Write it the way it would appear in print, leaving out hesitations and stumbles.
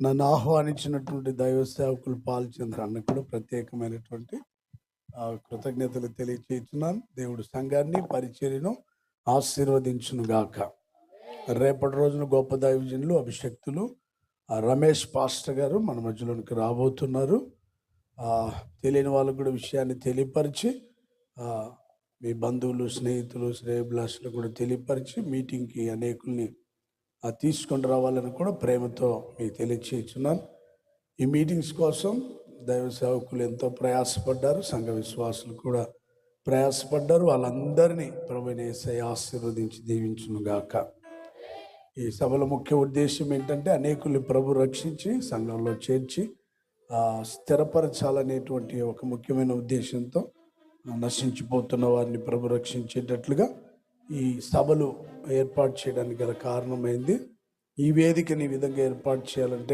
నన్ను ఆహ్వానించినటువంటి దైవ సేవకులు పాల్చంద్ర అన్న కూడా ప్రత్యేకమైనటువంటి కృతజ్ఞతలు తెలియచేస్తున్నాను. దేవుడు సంఘాన్ని పరిచర్యను ఆశీర్వదించును గాక. రేపటి రోజున గొప్ప దైవజనులు అభిషక్తులు రమేష్ పాస్టర్ గారు మన మధ్యలోనికి రాబోతున్నారు. తెలియని వాళ్ళకు కూడా విషయాన్ని తెలియపరిచి మీ బంధువులు, స్నేహితులు, శ్రేయభిలాషులు కూడా తెలియపరిచి మీటింగ్కి అనేకుల్ని తీసుకొని రావాలని కూడా ప్రేమతో మీకు తెలియచేస్తున్నాను. ఈ మీటింగ్స్ కోసం దైవ సేవకులు ఎంతో ప్రయాసపడ్డారు, సంఘ విశ్వాసులు కూడా ప్రయాసపడ్డారు. వాళ్ళందరినీ ప్రభువైన యేసయ్య ఆశీర్వదించి దీవించును గాక. ఈ సభల ముఖ్య ఉద్దేశం ఏంటంటే అనేకుల్ని ప్రభు రక్షించి సంఘంలో చేర్చి స్థిరపరచాలనేటువంటి ఒక ముఖ్యమైన ఉద్దేశంతో నశించిపోతున్న వారిని ప్రభు రక్షించేటట్లుగా ఈ సభలు ఏర్పాటు చేయడానికి గల కారణమైంది. ఈ వేదికని ఈ విధంగా ఏర్పాటు చేయాలంటే